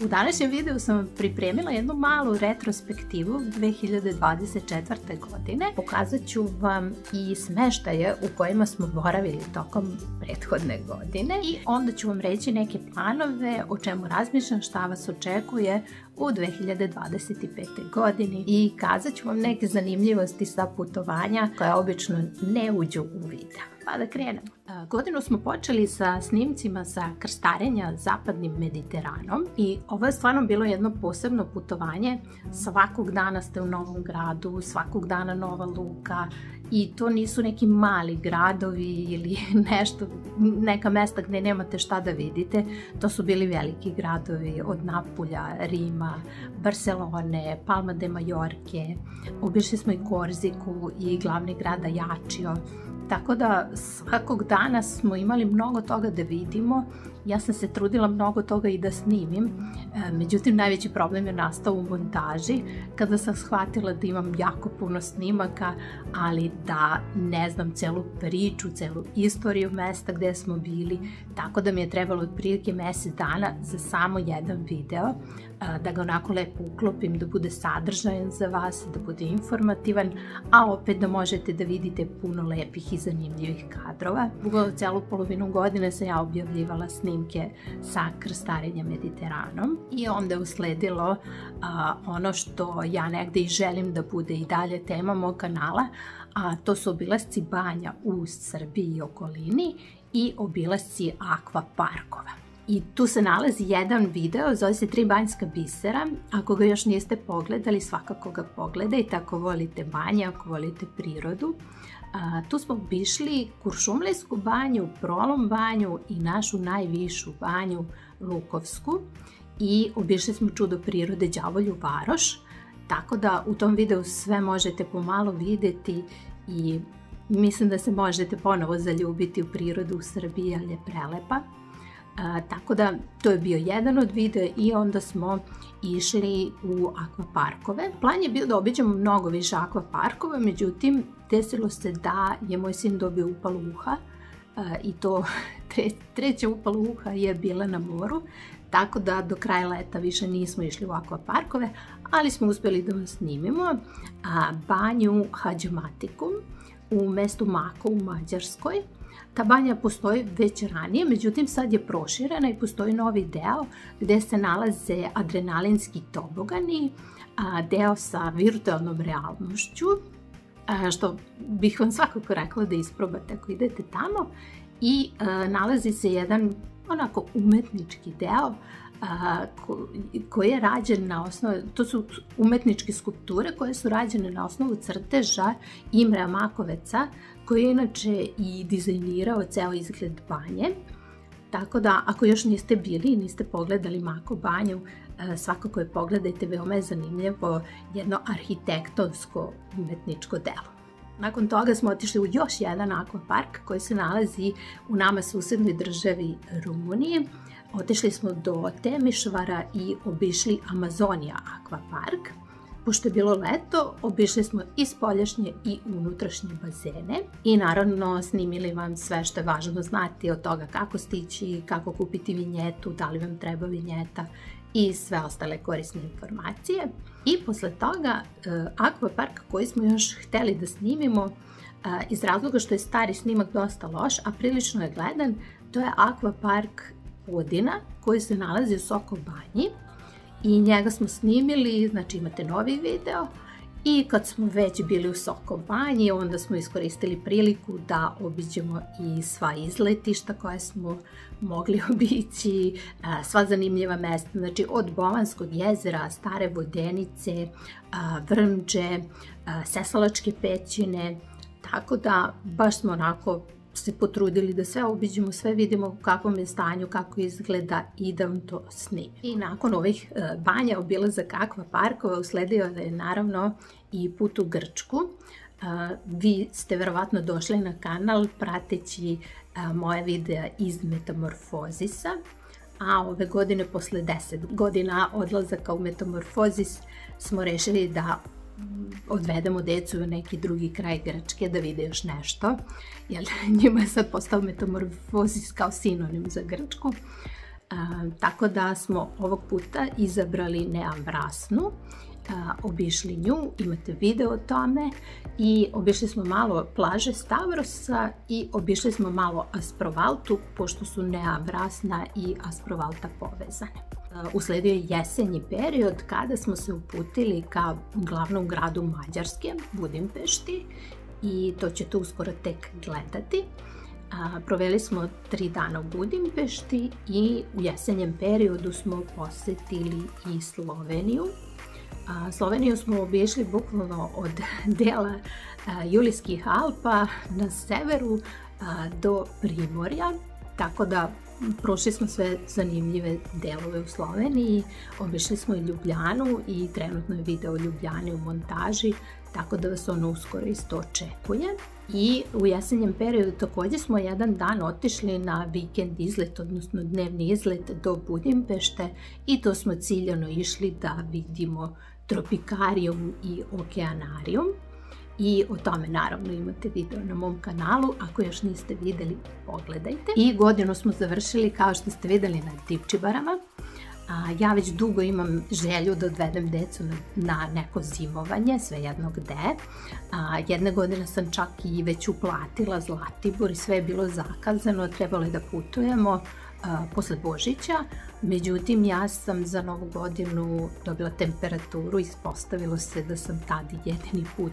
U današnjem videu sam pripremila jednu malu retrospektivu 2024. godine. Pokazat ću vam i smeštaje u kojima smo boravili tokom prethodne godine i onda ću vam reći neke planove o čemu razmišljam, šta vas očekuje u 2025. godini i kazat ću vam neke zanimljivosti sa putovanja koje obično ne uđu u video. Pa da krenemo. Godinu smo počeli sa snimcima sa krstarenja zapadnim Mediteranom i ovo je stvarno bilo jedno posebno putovanje. Svakog dana ste u novom gradu, svakog dana nova luka i to nisu neki mali gradovi ili neka mesta gdje nemate šta da vidite. To su bili veliki gradovi od Napulja, Rima, Barcelone, Palma de Majorke. Obišli smo i Korziku i glavni grad Ajaccio. Tako da svakog dana smo imali mnogo toga da vidimo. Ja sam se trudila mnogo toga i da snimim, međutim najveći problem je nastao u montaži kada sam shvatila da imam jako puno snimaka, ali da ne znam celu priču, celu istoriju mesta gdje smo bili, tako da mi je trebalo otprilike mjesec dana za samo jedan video, da ga onako lepo uklopim, da bude sadržajan za vas, da bude informativan, a opet da možete da vidite puno lepih i zanimljivih kadrova. U celu polovinu godine sam ja objavljivala snimke sa krstarenja Mediteranom i onda je usledilo ono što ja negde i želim da bude i dalje tema mog kanala, a to su obilasci banja u Srbiji i okolini i obilasci akvaparkova. I tu se nalazi jedan video, zove se 3 banjska bisera. Ako ga još niste pogledali, svakako ga pogledajte ako volite banje, ako volite prirodu. Tu smo obišli Kuršumlijsku banju, Prolom banju i našu najvišu banju Lukovsku i obišli smo čudo prirode Đavolju Varoš, tako da u tom videu sve možete pomalo vidjeti i mislim da se možete ponovo zaljubiti u prirodu u Srbiji, ali je prelepa. Tako da to je bio jedan od videa i onda smo išli u akvaparkove. Plan je bio da obiđemo mnogo više akvaparkova, međutim desilo se da je moj sin dobio upalu uha i to treća upala uha je bila na moru, tako da do kraja leta više nismo išli u akvaparkove, ali smo uspjeli da vam snimimo banju Hadžimatikum u mestu Mako u Mađarskoj. Ta banja postoji već ranije, međutim sad je proširena i postoji novi deo gdje se nalaze adrenalinski tobogani, deo sa virtualnom realnošću, što bih vam svakako rekla da isprobate ako idete tamo, i nalazi se jedan onako umetnički deo koji je rađen na osnovu, to su umetničke skulpture koje su rađene na osnovu crteža Imrea Makoveca, koji je inače i dizajnirao ceo izgled banje. Tako da ako još niste bili i niste pogledali Mako banju, svakako je pogledajte, veoma je zanimljivo jedno arhitektonsko umetničko delo. Nakon toga smo otišli u još jedan akvapark koji se nalazi u nama susednoj državi Rumuniji. Otišli smo do Temišvara i obišli Amazonija akvapark. Pošto je bilo leto, obišli smo i spoljašnje i unutrašnje bazene i naravno snimili vam sve što je važno znati od toga kako stići, kako kupiti vinjetu, da li vam treba vinjeta i sve ostale korisne informacije. I posle toga akvapark koji smo još hteli da snimimo, iz razloga što je stari snimak dosta loš, a prilično je gledan, to je akvapark Podina koji se nalazi u Soko banji i njega smo snimili, znači imate novi video. I kad smo već bili u Soko banji, onda smo iskoristili priliku da obiđemo i sva izletišta koje smo mogli obići, sva zanimljiva mesta, znači od Bovanskog jezera, Stare Vodenice, Vrmđe, Sesalačke pećine, tako da baš smo onako se potrudili da sve obiđemo, sve vidimo u kakvom je stanju, kako izgleda i da vam to snimim. I nakon ovih banja, obilazak akvaparkova, usledio je naravno i put u Grčku. Vi ste verovatno došli na kanal prateći moje videa iz Metamorfozisa, a ove godine, posle 10 godina odlazaka u Metamorfozis, smo rešili da odvedemo decu u neki drugi kraj Grčke da vide još nešto, jer njima je sad postao Metamorfozis kao sinonim za Grčku. Tako da smo ovog puta izabrali Nea Vrasnu, obišli nju, imate video o tome, i obišli smo malo plaže Stavrosa i obišli smo malo Asprovaltu, pošto su Nea Vrasna i Asprovalta povezane. Usledio je jesenji period kada smo se uputili ka glavnom gradu Mađarske, Budimpešti, i to ćete uskoro tek gledati. Proveli smo 3 dana u Budimpešti i u jesenjem periodu smo posetili i Sloveniju. Sloveniju smo obišli bukvalno od dela Julijskih Alpa na severu do Primorja, tako da prošli smo sve zanimljive delove u Sloveniji, obišli smo i Ljubljanu i trenutno je video o Ljubljani u montaži, tako da vas ono uskoro isto očekuje. I u jesenjem periodu također smo jedan dan otišli na vikend izlet, odnosno dnevni izlet do Budimpešte, i to smo ciljano išli da vidimo Tropikarijum i Okeanarijum. I o tome naravno imate video na mom kanalu, ako još niste vidjeli, pogledajte. I godinu smo završili, kao što ste vidjeli, na Divčibarama. Ja već dugo imam želju da odvedem decu na neko zimovanje, svejedno gde. Jedne godine sam čak i već uplatila Zlatibor i sve je bilo zakazano, trebalo je da putujemo posle Božića. Međutim, ja sam za Novu godinu dobila temperaturu, ispostavilo se da sam tad jedini put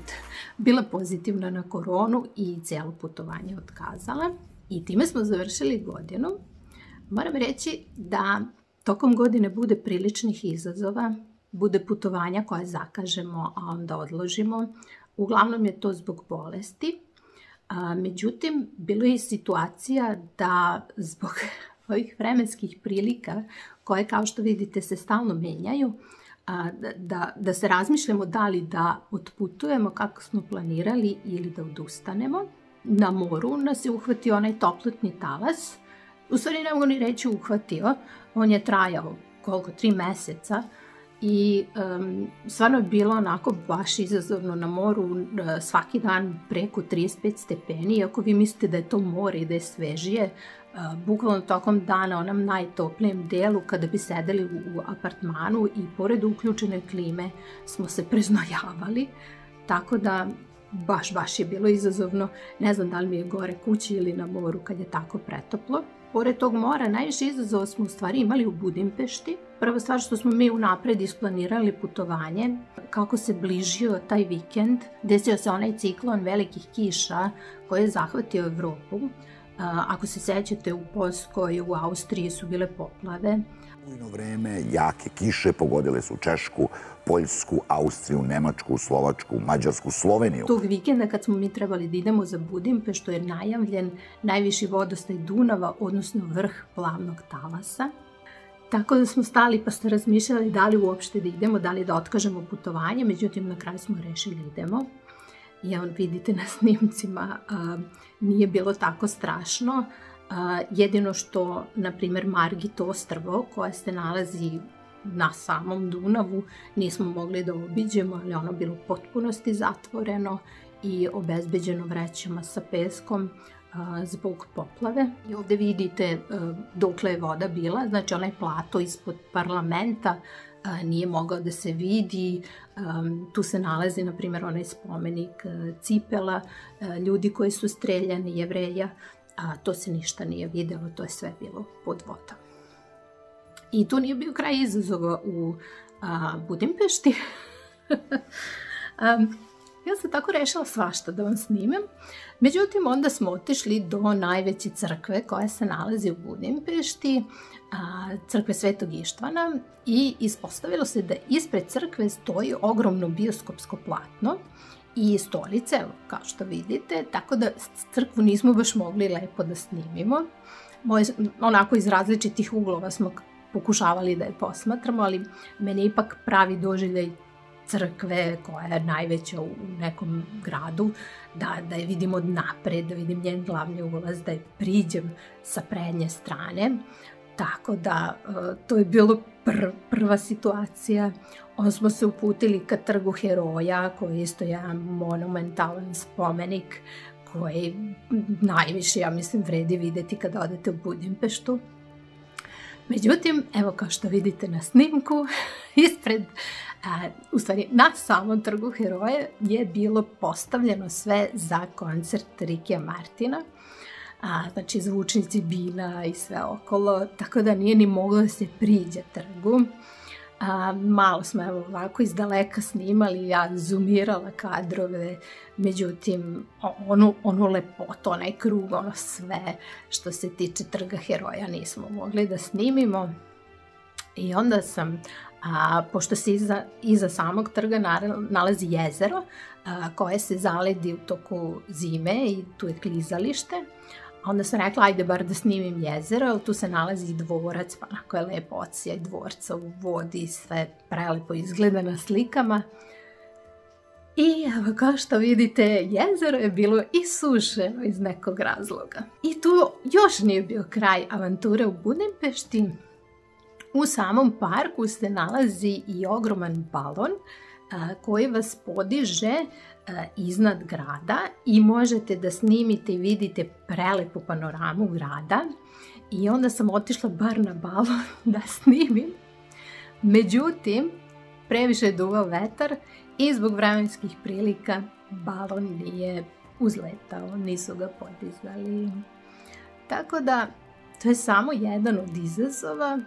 bila pozitivna na koronu i cijelo putovanje otkazala. I time smo završili godinu. Moram reći da tokom godine bude priličnih izazova, bude putovanja koje zakažemo, a onda odložimo. Uglavnom je to zbog bolesti. Međutim, bilo je situacija da zbog ovih vremenskih prilika, koje kao što vidite se stalno menjaju, da se razmišljamo da li da otputujemo kako smo planirali ili da odustanemo. Na moru nas je uhvatio onaj toplotni talas. U stvari ne mogu ni reći uhvatio, on je trajao 3 meseca i stvarno je bilo onako baš izazovno na moru, svaki dan preko 35 stepeni, iako vi mislite da je to more i da je svežije, bukvalno tokom dana onom najtoplijem delu kada bi sedeli u apartmanu i pored uključene klime smo se preznojavali, tako da baš je bilo izazovno. Ne znam da li mi je gore kući ili na moru kad je tako pretoplo. Pored tog mora, najviše izazova smo u stvari imali u Budimpešti. Prva stvar što smo mi unapred isplanirali putovanje, kako se bližio taj vikend, desio se onaj ciklon velikih kiša koji je zahvatio Evropu. Ako se sećate, u Poljskoj, u Austriji su bile poplave. U vreme jake kiše pogodile su Češku, Poljsku, Austriju, Nemačku, Slovačku, Mađarsku, Sloveniju. Tog vikenda kad smo mi trebali da idemo za Budimpeštu je najavljen najviši vodostaj Dunava, odnosno vrh plavnog talasa. Tako da smo stali pa ste razmišljali da li uopšte da idemo, da li da otkažemo putovanje, međutim na kraju smo rešili idemo. I vidite na snimcima, nije bilo tako strašno. Jedino što, na primjer, Margit ostrvo, koje se nalazi na samom Dunavu, nismo mogli da obiđemo, ali ono bilo u potpunosti zatvoreno i obezbeđeno vrećama sa peskom zbog poplave. I ovdje vidite dokle je voda bila, znači onaj plato ispod parlamenta nije mogao da se vidi. Tu se nalazi, na primjer, onaj spomenik cipela, ljudi koji su streljani, Jevreja, a to se ništa nije vidjelo, to je sve bilo pod vodom. I tu nije bio kraj izazova u Budimpešti. Ja sam tako rešila svašta da vam snimam. Međutim, onda smo otišli do najveće crkve koja se nalazi u Budimpešti, crkve Svetog Ištvana, i ispostavilo se da ispred crkve stoji ogromno bioskopsko platno i stolice, kao što vidite, tako da crkvu nismo baš mogli lepo da snimimo. Onako iz različitih uglova smo pokušavali da je posmatramo, ali meni ipak pravi doživljaj crkve koja je najveća u nekom gradu, da je vidim od napred, da vidim njen glavni ulaz, da je priđem sa prednje strane. Tako da to je bilo prva situacija. Onda smo se uputili ka trgu heroja, koji je isto jedan monumentalan spomenik koji najviše, ja mislim, vredi videti kada odete u Budimpeštu. Međutim, evo kao što vidite na snimku, ispred, u stvari na samom Trgu heroja je bilo postavljeno sve za koncert Rickyja Martina. Znači zvučnici, bina i sve okolo, tako da nije ni moglo da se priđe trgu. Malo smo evo ovako iz daleka snimali, ja zoomirala kadrove, međutim onu lepotu, onaj krug, ono sve što se tiče Trga heroja nismo mogli da snimimo. I onda sam, pošto se iza samog trga nalazi jezero koje se zaledi u toku zime i tu je klizalište, onda sam rekla ajde bar da snimim jezero, jer tu se nalazi i dvorac, pa onako je lepo odsjaj dvorca u vodi, sve prelepo izgleda na slikama. I evo kao što vidite, jezero je bilo isušeno iz nekog razloga. I tu još nije bio kraj avanture u Budimpešti. U samom parku se nalazi i ogroman balon koji vas podiže iznad grada i možete da snimite i vidite prelepu panoramu grada. I onda sam otišla bar na balon da snimim. Međutim, previše je duvao vetar i zbog vremenskih prilika balon nije uzletao, nisu ga podizali. Tako da, to je samo jedan od izazova.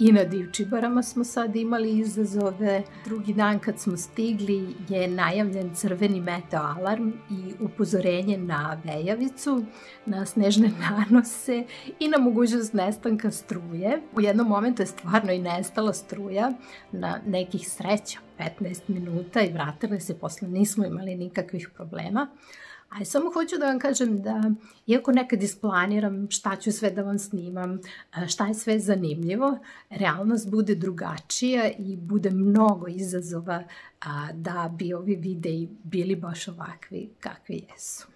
I na Divčibarama smo sad imali izazove. Drugi dan kad smo stigli je najavljen crveni meteo alarm i upozorenje na vejavicu, na snežne nanose i na mogućnost nestanka struje. U jednom momentu je stvarno i nestala struja na nekih sreća 15 minuta i vratili se, posle nismo imali nikakvih problema. Ali samo hoću da vam kažem da, iako nekad isplaniram šta ću sve da vam snimam, šta je sve zanimljivo, realnost bude drugačija i bude mnogo izazova da bi ovi videi bili baš ovakvi kakvi jesu.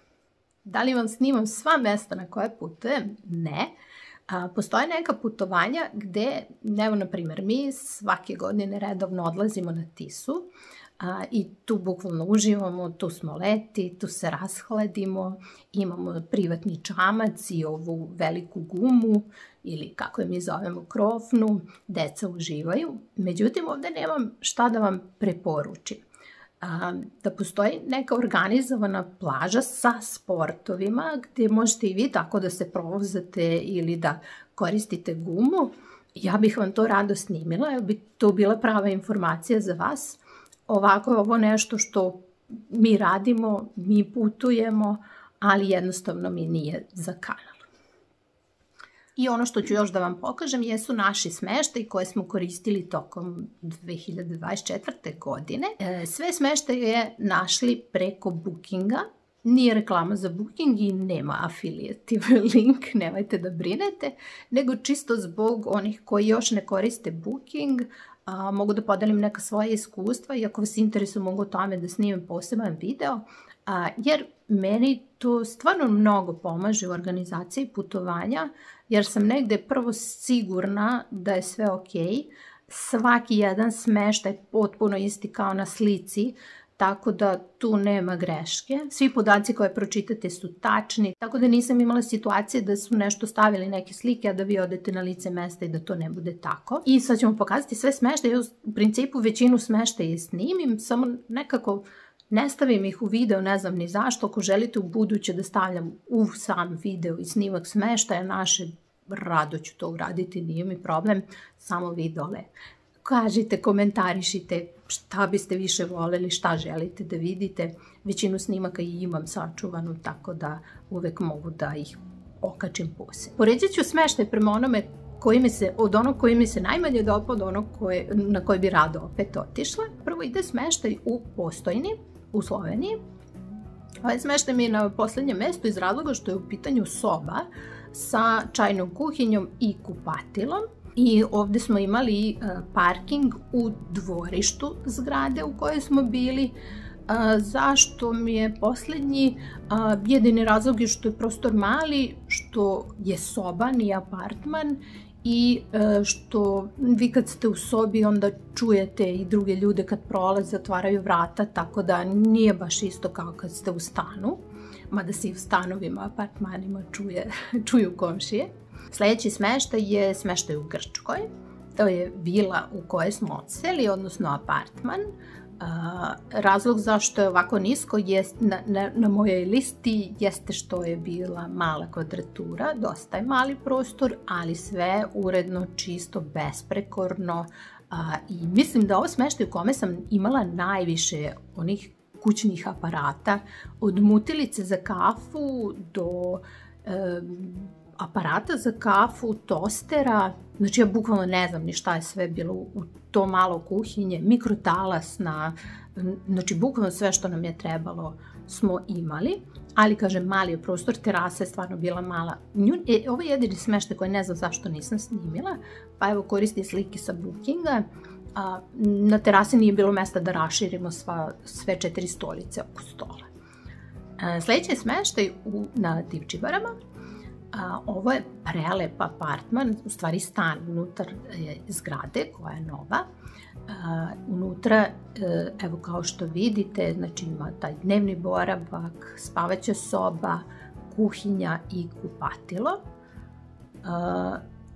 Da li vam snimam sva mesta na koje putujem? Ne. Postoje neka putovanja gde, evo na primjer, mi svake godine redovno odlazimo na Tisu, i tu bukvalno uživamo, tu smo leti, tu se rashladimo, imamo privatni čamac i ovu veliku gumu ili kako je mi zovemo krofnu, deca uživaju. Međutim, ovde nemam šta da vam preporučim. Da postoji neka organizovana plaža sa sportovima gdje možete i vi tako da se provozate ili da koristite gumu, ja bih vam to rado snimila, jer bi to bila prava informacija za vas. Ovako je ovo nešto što mi radimo, mi putujemo, ali jednostavno mi nije za kanal. I ono što ću još da vam pokažem jesu naši smeštaji koje smo koristili tokom 2024. godine. Sve smeštaje našli preko Bookinga. Nije reklama za Booking i nema afilijativni link, nemojte da brinete, nego čisto zbog onih koji još ne koriste Booking, mogu da podelim neka svoja iskustva i ako vas interesuje mogu o tome da snimam poseban video, jer meni to stvarno mnogo pomaže u organizaciji putovanja, jer sam negde prvo sigurna da je sve ok, svaki jedan smeštaj potpuno isti kao na slici, tako da tu nema greške. Svi podaci koje pročitate su tačni, tako da nisam imala situacije da su nešto stavili neke slike, a da vi odete na lice mesta i da to ne bude tako. I sad ćemo pokazati sve smeštaje. U principu većinu smeštaja snimim, samo nekako ne stavim ih u video, ne znam ni zašto. Ako želite u buduće da stavljam u sam video i snimak smeštaja naše, rado ću to uraditi, nije mi problem, samo vi dole kažite, komentarišite šta biste više voljeli, šta želite da vidite. Većinu snimaka i imam sačuvanu, tako da uvek mogu da ih okačim posebno. Poređat ću smeštaj prema onome od onog koji mi se najmanje dopao do onog na koji bi rado opet otišla. Prvo ide smeštaj u Postojni, u Sloveniji. Ovaj smeštaj mi je na poslednjem mestu iz razloga što je u pitanju soba sa čajnom kuhinjom i kupatilom. I ovde smo imali parking u dvorištu zgrade u kojoj smo bili. Zašto mi je poslednji? Jedini razlog je što je prostor mali, što je soba, nije apartman i što vi kad ste u sobi onda čujete i druge ljude kad prolaze, zatvaraju vrata, tako da nije baš isto kao kad ste u stanu, mada se i u stanovima, apartmanima čuju komšije. Sljedeći smeštaj je smeštaj u Grčkoj. To je vila u kojoj smo odseli, odnosno apartman. Razlog zašto je ovako nisko na mojoj listi jeste što je bila mala kvadratura, dosta je mali prostor, ali sve uredno, čisto, besprekorno. I mislim da ovo smeštaj u kome sam imala najviše onih kućnih aparata, od mutilice za kafu do aparata za kafu, tostera, znači ja bukvalno ne znam ni šta je sve bilo u to malo kuhinje, mikrotalasna, znači bukvalno sve što nam je trebalo smo imali, ali kažem mali je prostor, terasa je stvarno bila mala. Ovo je jedini smeštaj koji ne znam zašto nisam snimila, pa evo koristim slike sa Bookinga. Na terasi nije bilo mesta da raširimo sve 4 stolice oko stola. Sljedeći je smeštaj na Divčibarama. Ovo je prelep apartman, u stvari stan unutar zgrade koja je nova. Unutra, evo kao što vidite, znači ima taj dnevni boravak, spavaća soba, kuhinja i kupatilo.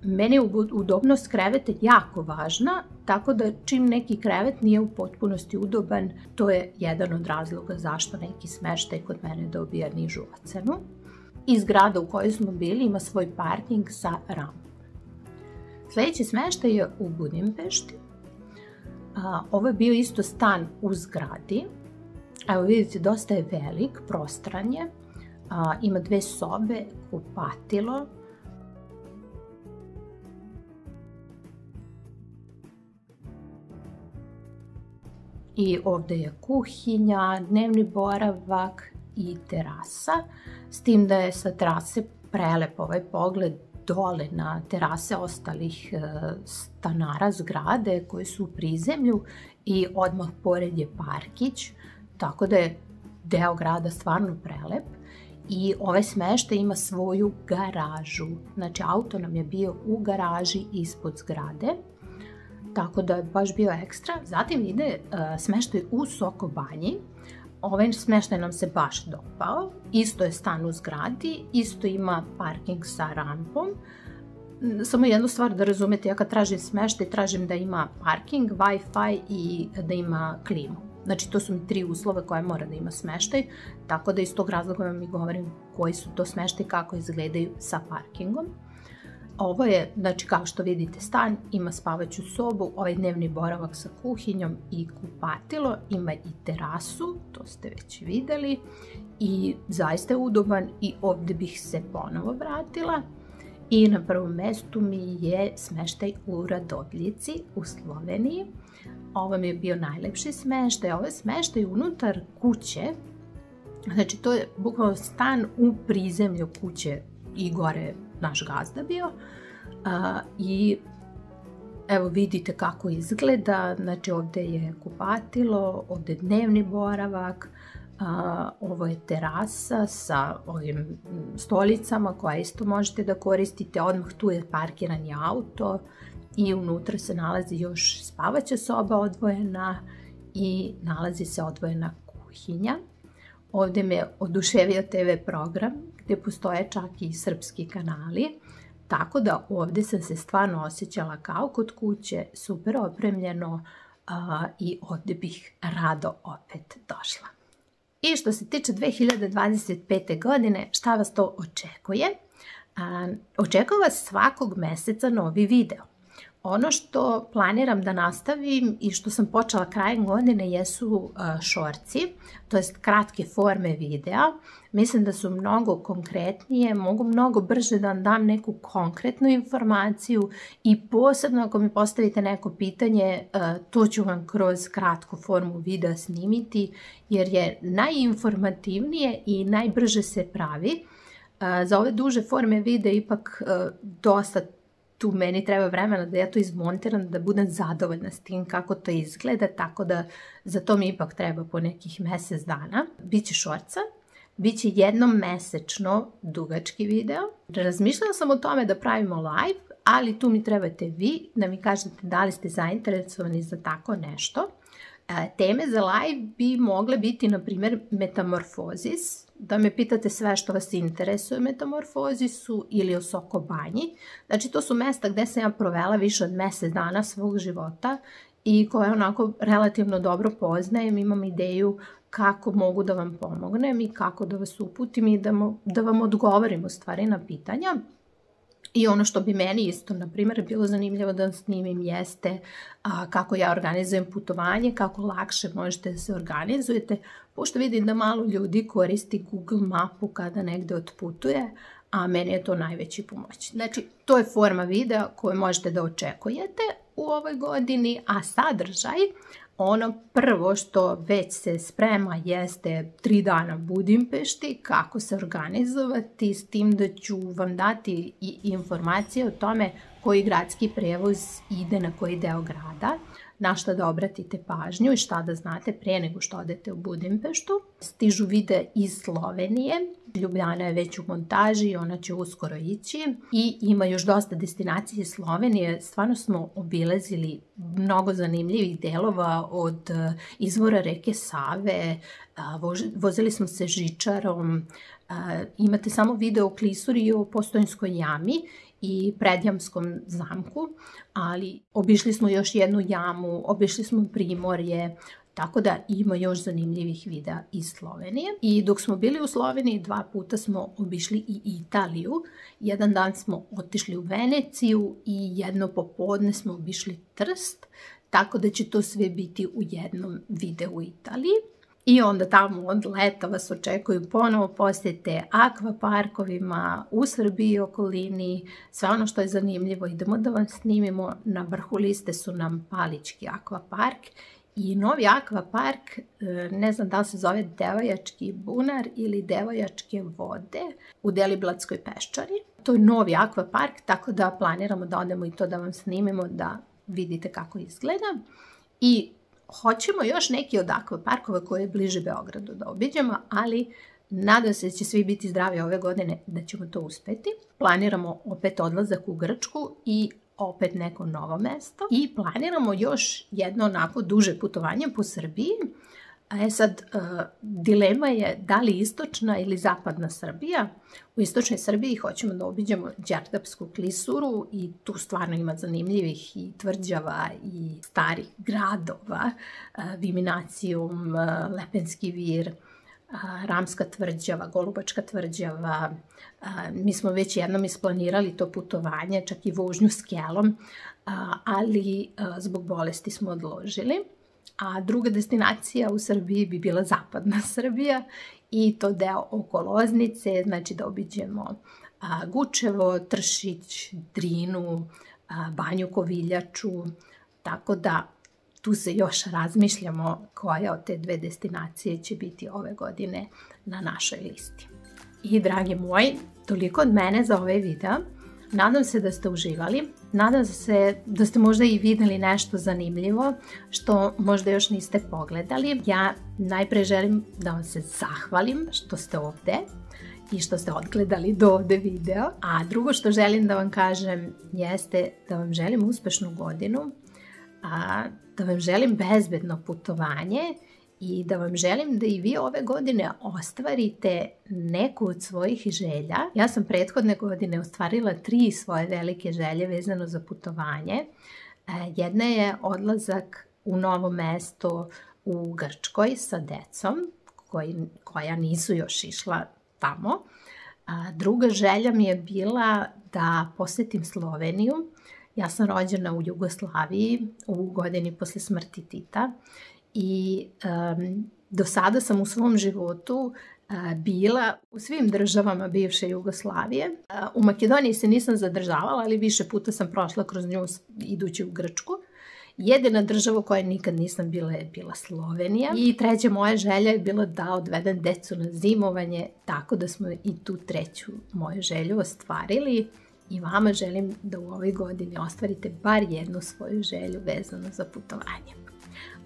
Meni je udobnost kreveta jako važna, tako da čim neki krevet nije u potpunosti udoban, to je jedan od razloga zašto neki smeštaj kod mene dobija nižu ocenu. I zgrada u kojoj smo bili ima svoj parking sa rampom. Sljedeći smeštaj je u Budimpešti. Ovo je bio isto stan u zgradi. Evo vidite, dosta je velik, prostran je. Ima 2 sobe, kupatilo. I ovdje je kuhinja, dnevni boravak i terasa, s tim da je sa terase prelep ovaj pogled dole na terase ostalih stanara zgrade koji su u prizemlju i odmah pored je parkić, tako da je deo grada stvarno prelep. I ovaj smeštaj ima svoju garažu, znači auto nam je bio u garaži ispod zgrade, tako da je baš bio ekstra. Zatim ide smeštaj u Sokobanji. Ovaj smeštaj nam se baš dopao, isto je stan u zgradi, isto ima parking sa rampom. Samo jednu stvar da razumete, ja kad tražim smeštaj, tražim da ima parking, Wi-Fi i da ima klimu. Znači to su mi 3 uslova koje mora da ima smeštaj, tako da iz tog razloga vam i govorim koji su to smeštaj, kako izgledaju sa parkingom. Ovo je, znači kao što vidite, stan, ima spavaću sobu, ovaj dnevni boravak sa kuhinjom i kupatilo, ima i terasu, to ste već vidjeli, i zaista je udoban i ovdje bih se ponovo vratila. I na prvom mjestu mi je smeštaj u Radogljici u Sloveniji. Ovo mi je bio najlepši smeštaj, ovo je smeštaj unutar kuće, znači to je bukvalno stan u prizemlju kuće i gore naš gazda bio. I evo vidite kako izgleda, znači ovdje je kupatilo, ovdje je dnevni boravak, ovo je terasa sa ovim stolicama koje isto možete da koristite, odmah tu je parkirani auto i unutra se nalazi još spavaća soba odvojena i nalazi se odvojena kuhinja. Ovdje me oduševio TV program gdje postoje čak i srpski kanali, tako da ovdje sam se stvarno osjećala kao kod kuće, super opremljeno i ovdje bih rado opet došla. I što se tiče 2025. godine, šta vas to očekuje? Očekuje vas svakog mjeseca novi video. Ono što planiram da nastavim i što sam počela krajem godine jesu šorci, to jest kratke forme videa. Mislim da su mnogo konkretnije, mogu mnogo brže da vam dam neku konkretnu informaciju i posebno ako mi postavite neko pitanje, to ću vam kroz kratku formu videa snimiti jer je najinformativnije i najbrže se pravi. Za ove duže forme videa ipak dosta tu meni treba vremena da ja to izmontiram, da budem zadovoljna s tim kako to izgleda, tako da za to mi ipak treba po nekih mjesec dana. Biće šorca, biće jednom mesečno dugački video. Razmišljala sam o tome da pravimo live, ali tu mi trebate vi da mi kažete da li ste zainteresovani za tako nešto. Teme za live bi mogle biti, na primjer, metamorfozis. da me pitate sve što vas interesuje o Metamorfozisu ili o Sokobanji. Znači, to su mesta gde sam ja provela više od mesec dana svog života i koje onako relativno dobro poznajem. Imam ideju kako mogu da vam pomognem i kako da vas uputim i da vam odgovorim u stvari na pitanja. I ono što bi meni isto, na primjer, bilo zanimljivo da snimim jeste kako ja organizujem putovanje, kako lakše možete da se organizujete, pošto vidim da malo ljudi koristi Google mapu kada negde otputuje, a meni je to najveći pomoć. Znači, to je forma videa koju možete da očekujete u ovoj godini, a sadržaj, ono prvo što već se sprema jeste 3 dana u Budimpešti, kako se organizovati, s tim da ću vam dati i informacije o tome koji gradski prevoz ide na koji deo grada, na šta da obratite pažnju i šta da znate pre nego što odete u Budimpeštu. Stižu videa iz Slovenije, Ljubljana je već u montaži i ona će uskoro ići i ima još dosta destinacije iz Slovenije. Stvarno smo obilazili mnogo zanimljivih delova od izvora reke Save, vozili smo se žičarom, imate samo video o Klisuri i o Postojnskoj jami i Predjamskom zamku, ali obišli smo još jednu jamu, obišli smo Primorje, tako da ima još zanimljivih videa iz Slovenije. I dok smo bili u Sloveniji 2 puta smo obišli i Italiju. Jedan dan smo otišli u Veneciju i jedno popodne smo obišli Trst, tako da će to sve biti u jednom videu u Italiji. I onda tamo od leta vas očekuju ponovo posjete akvaparkovima u Srbiji i okolini, sve ono što je zanimljivo idemo da vam snimimo. Na vrhu liste su nam Palićki akvapark i novi akvapark, ne znam da li se zove Devojački bunar ili Devojačke vode u Deliblatskoj peščari. To je novi akvapark, tako da planiramo da odemo i to da vam snimimo da vidite kako izgleda. I hoćemo još neki od akvaparkova koji je bliže Beogradu da obiđemo, ali nadam se da će svi biti zdravi ove godine, da ćemo to uspeti. Planiramo opet odlazak u Grčku i opet neko novo mesto. I planiramo još jedno onako duže putovanje po Srbiji. Sad, dilema je da li istočna ili zapadna Srbija. U istočnoj Srbiji hoćemo da obiđemo Đerdapsku klisuru i tu stvarno ima zanimljivih i tvrđava i starih gradova, Viminacijum, Lepenski vir, Ramska tvrđava, Golubačka tvrđava. Mi smo već jednom isplanirali to putovanje, čak i vožnju skelom, ali zbog bolesti smo odložili. A druga destinacija u Srbiji bi bila zapadna Srbija i to deo oko Loznice, znači da obiđemo Gučevo, Tršić, Drinu, Banju Koviljaču, tako da tu se još razmišljamo koja od te 2 destinacije će biti ove godine na našoj listi. I dragi moji, toliko od mene za ovaj video. Nadam se da ste uživali, nadam se da ste možda i videli nešto zanimljivo što možda još niste pogledali. Ja najpre želim da vam se zahvalim što ste ovde i što ste odgledali do ovde video. A drugo što želim da vam kažem jeste da vam želim uspešnu godinu, da vam želim bezbedno putovanje i da vam želim da i vi ove godine ostvarite neku od svojih želja. Ja sam prethodne godine ostvarila 3 svoje velike želje vezano za putovanje. Jedna je odlazak u novo mesto u Grčkoj sa decom, koja nisu još išla tamo. Druga želja mi je bila da posetim Sloveniju. Ja sam rođena u Jugoslaviji u godini posle smrti Tita i do sada sam u svom životu bila u svim državama bivše Jugoslavije. U Makedoniji se nisam zadržavala, ali više puta sam prošla kroz nju idući u Grčku. Jedina država koja nikad nisam bila je bila Slovenija. I treća moja želja je bila da odvedem decu na zimovanje, tako da smo i tu treću moju želju ostvarili. I vama želim da u ovoj godini ostvarite bar jednu svoju želju vezano za putovanje.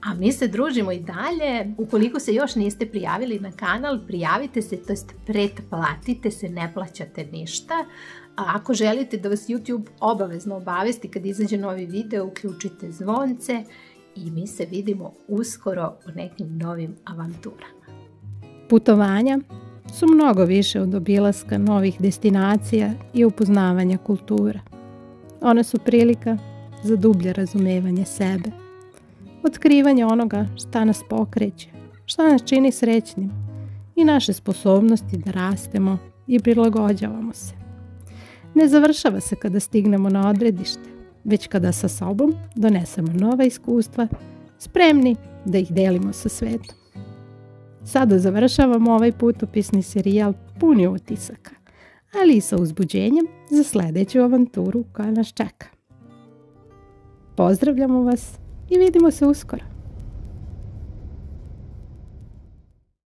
A mi se družimo i dalje. Ukoliko se još niste prijavili na kanal, prijavite se, to jest pretplatite se, ne plaćate ništa. A ako želite da vas YouTube obavezno obavesti kad izađe novi video, uključite zvonce i mi se vidimo uskoro u nekim novim avanturama. Putovanja su mnogo više od obilaska novih destinacija i upoznavanja kultura. One su prilika za dublje razumevanje sebe, otkrivanje onoga šta nas pokreće, šta nas čini srećnim i naše sposobnosti da rastemo i prilagođavamo se. Ne završava se kada stignemo na odredište, već kada sa sobom donesemo nova iskustva, spremni da ih delimo sa svetom. Sada završavamo ovaj putopisni serijal puni utisaka, ali i sa uzbuđenjem za sledeću avanturu koja nas čeka. Pozdravljamo vas i vidimo se uskoro.